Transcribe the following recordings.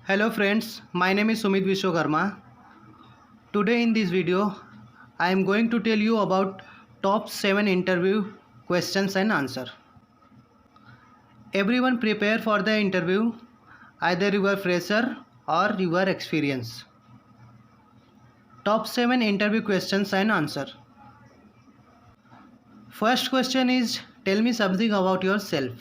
Hello friends, my name is Sumit Vishwakarma. Today in this video, I am going to tell you about top 7 interview questions and answer. Everyone prepare for the interview, either you are fresher or you are experienced. Top 7 interview questions and answer. First question is, tell me something about yourself.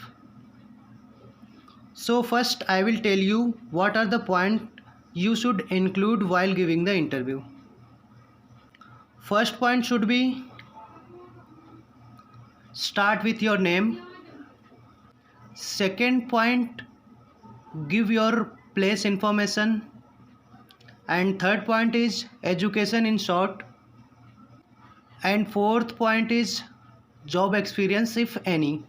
So first I will tell you what are the points you should include while giving the interview. First point should be start with your name. Second point, give your place information. And third point is education in short. And fourth point is job experience if any.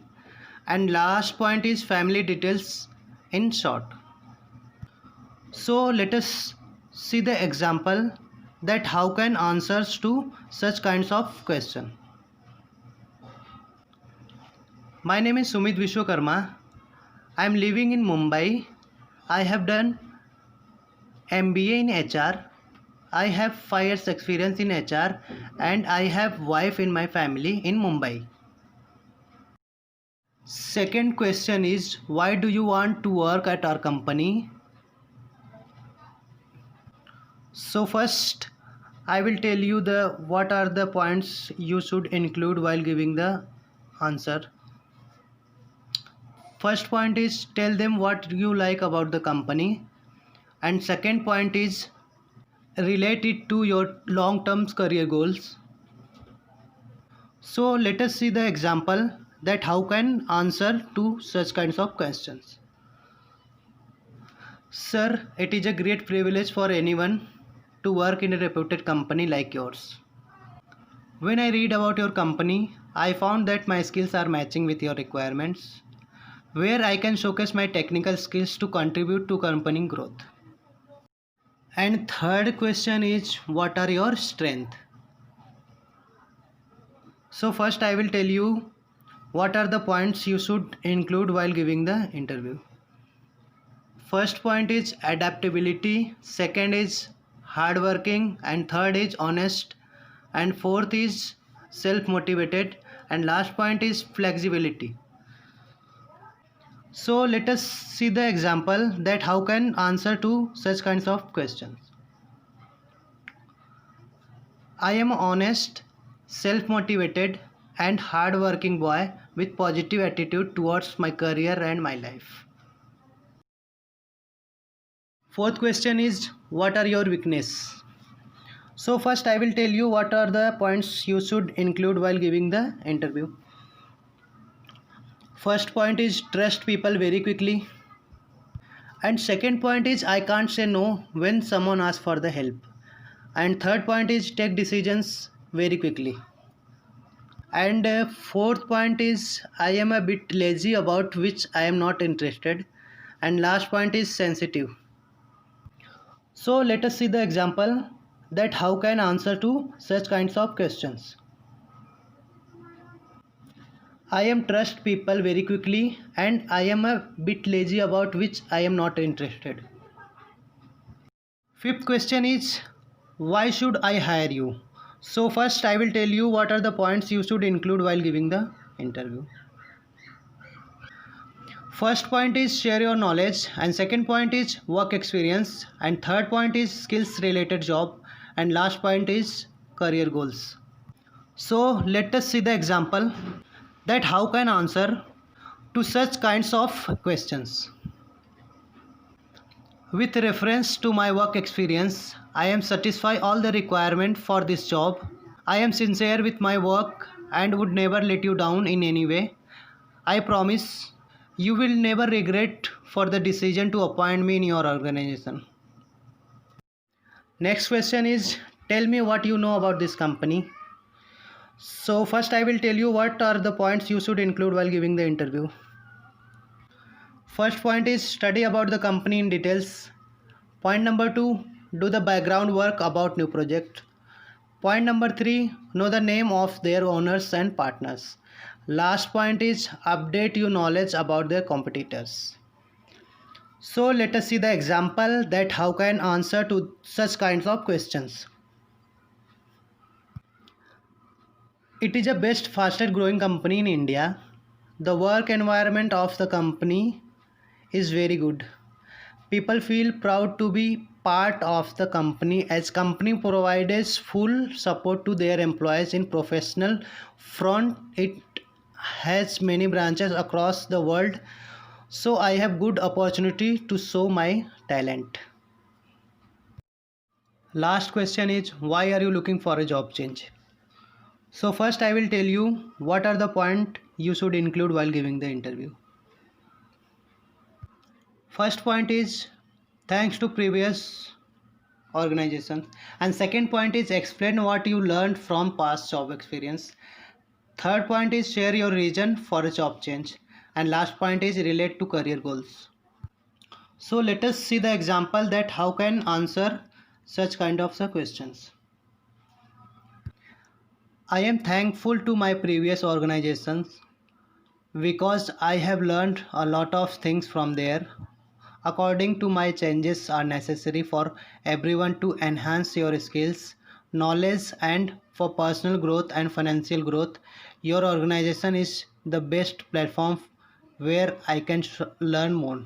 And last point is family details in short. So let us see the example that how can answers to such kinds of question. My name is Sumit Vishwakarma. I am living in Mumbai. I have done MBA in HR. I have 5 years experience in HR and I have wife in my family in Mumbai. Second question is, why do you want to work at our company? So first I will tell you what are the points you should include while giving the answer. First point is tell them what you like about the company, and second point is relate it to your long-term career goals. So let us see the example that how can answer to such kinds of questions. Sir, it is a great privilege for anyone to work in a reputed company like yours. When I read about your company, I found that my skills are matching with your requirements, where I can showcase my technical skills to contribute to company growth. And third question is, what are your strengths? So first I will tell you what are the points you should include while giving the interview. First point is adaptability, second is hardworking, and third is honest, and fourth is self-motivated, and last point is flexibility. So let us see the example that how can answer to such kinds of questions. I am honest, self-motivated and hard-working boy with positive attitude towards my career and my life. Fourth question is, what are your weaknesses? So first I will tell you what are the points you should include while giving the interview. First point is trust people very quickly. And second point is I can't say no when someone asks for the help. And third point is take decisions very quickly. And fourth point is I am a bit lazy about which I am not interested. And last point is sensitive. So let us see the example that how can answer to such kinds of questions. I am trust people very quickly and I am a bit lazy about which I am not interested. Fifth question is, why should I hire you? So first I will tell you what are the points you should include while giving the interview. First point is share your knowledge, and second point is work experience, and third point is skills related job, and last point is career goals. So let us see the example that how can answer to such kinds of questions. With reference to my work experience, I am satisfy all the requirement for this job. I am sincere with my work and would never let you down in any way. I promise you will never regret for the decision to appoint me in your organization. Next question is, tell me what you know about this company. So first I will tell you what are the points you should include while giving the interview. First point is study about the company in details. Point number 2, do the background work about new project. Point number 3, know the name of their owners and partners. Last point is update your knowledge about their competitors. So let us see the example that how can answer to such kinds of questions. It is a best fastest growing company in India. The work environment of the company is very good. People feel proud to be part of the company as company provides full support to their employees in professional front. It has many branches across the world, so I have good opportunity to show my talent. Last question is, why are you looking for a job change? So first I will tell you what are the point you should include while giving the interview. First point is thanks to previous organizations, and second point is explain what you learned from past job experience. Third point is share your reason for a job change, and last point is relate to career goals. So let us see the example that how can answer such kind of the questions. I am thankful to my previous organizations because I have learned a lot of things from there. According to my changes are necessary for everyone to enhance your skills, knowledge and for personal growth and financial growth. Your organization is the best platform where I can learn more.